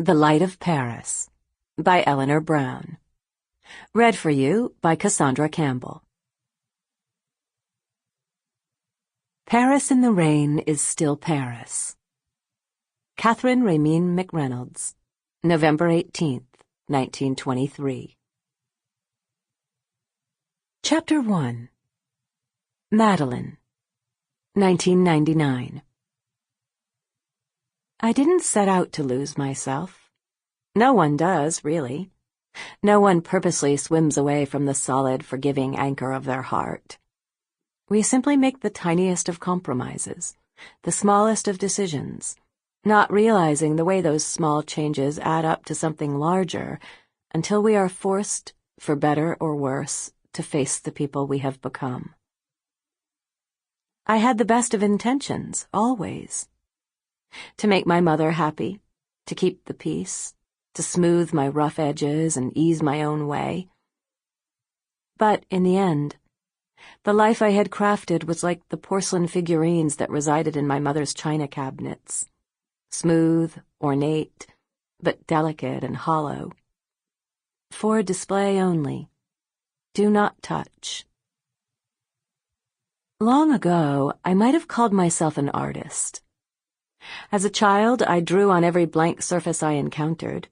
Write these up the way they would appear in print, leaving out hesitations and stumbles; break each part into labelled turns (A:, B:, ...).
A: The Light of Paris by Eleanor Brown. Read for you by Cassandra Campbell. Paris in the rain is still Paris. Catherine Raymine McReynolds, November 18th, 1923. Chapter 1. Madeleine, 1999. I didn't set out to lose myself. No one does, really. No one purposely swims away from the solid, forgiving anchor of their heart. We simply make the tiniest of compromises, the smallest of decisions, not realizing the way those small changes add up to something larger until we are forced, for better or worse, to face the people we have become. I had the best of intentions, always. To make my mother happy, to keep the peace, to smooth my rough edges and ease my own way. But in the end, the life I had crafted was like the porcelain figurines that resided in my mother's china cabinets. Smooth, ornate, but delicate and hollow. For display only. Do not touch. Long ago, I might have called myself an artist. As a child, I drew on every blank surface I encountered,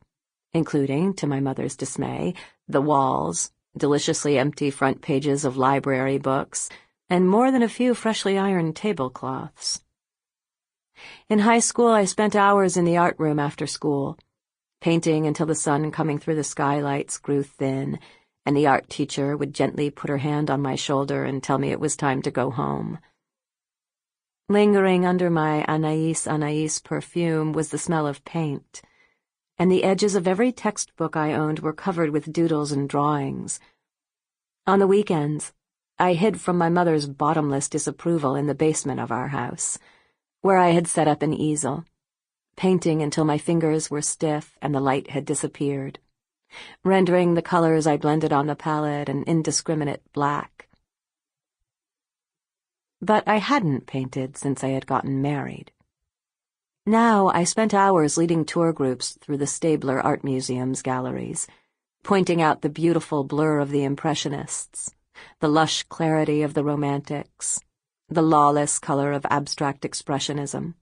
A: including, to my mother's dismay, the walls, deliciously empty front pages of library books, and more than a few freshly ironed tablecloths. In high school, I spent hours in the art room after school, painting until the sun coming through the skylights grew thin, and the art teacher would gently put her hand on my shoulder and tell me it was time to go home. Lingering under my Anais perfume was the smell of paint, and the edges of every textbook I owned were covered with doodles and drawings. On the weekends, I hid from my mother's bottomless disapproval in the basement of our house, where I had set up an easel, painting until my fingers were stiff and the light had disappeared, rendering the colors I blended on the palette an indiscriminate black. But I hadn't painted since I had gotten married. Now I spent hours leading tour groups through the Stabler Art Museum's galleries, pointing out the beautiful blur of the Impressionists, the lush clarity of the Romantics, the lawless color of abstract expressionism.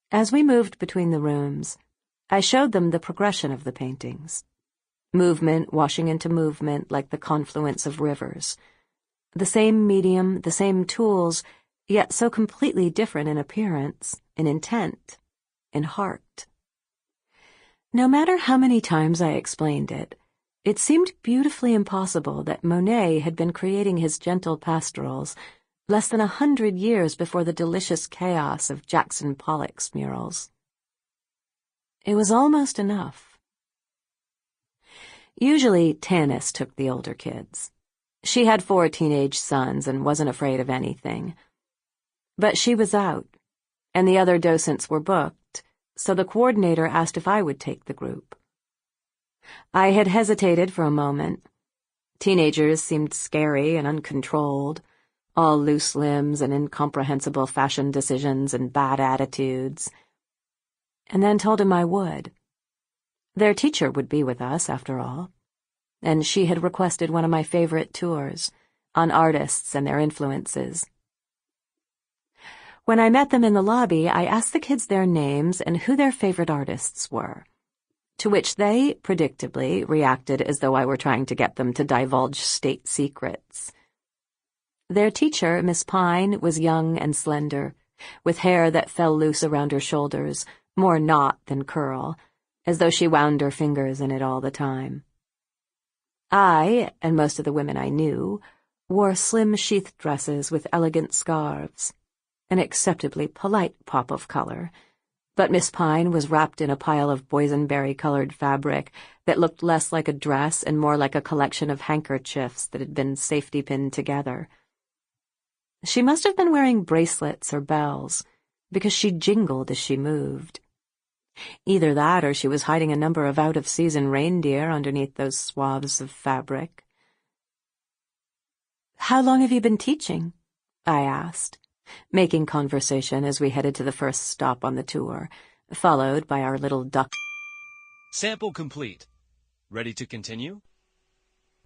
A: As we moved between the rooms, I showed them the progression of the paintings, movement washing into movement like the confluence of rivers, the same medium, the same tools, yet so completely different in appearance, in intent, in heart. No matter how many times I explained it, it seemed beautifully impossible that Monet had been creating his gentle pastorals less than 100 years before the delicious chaos of Jackson Pollock's murals. It was almost enough. Usually, Tanis took the older kids. She had 4 teenage sons and wasn't afraid of anything. But she was out, and the other docents were booked, so the coordinator asked if I would take the group. I had hesitated for a moment. Teenagers seemed scary and uncontrolled, all loose limbs and incomprehensible fashion decisions and bad attitudes. And then told him I would. Their teacher would be with us, after all, and she had requested one of my favorite tours, on artists and their influences. When I met them in the lobby, I asked the kids their names and who their favorite artists were, to which they, predictably, reacted as though I were trying to get them to divulge state secrets. Their teacher, Miss Pine, was young and slender, with hair that fell loose around her shoulders, more knot than curl, as though she wound her fingers in it all the time. I, and most of the women I knew, wore slim sheath dresses with elegant scarves, an acceptably polite pop of color, but Miss Pine was wrapped in a pile of boysenberry-colored fabric that looked less like a dress and more like a collection of handkerchiefs that had been safety-pinned together. She must have been wearing bracelets or bells, because she jingled as she moved. Either that or she was hiding a number of out-of-season reindeer underneath those swathes of fabric. "How long have you been teaching?" I asked, making conversation as we headed to the first stop on the tour, followed by our little duck
B: Sample complete. Ready to continue?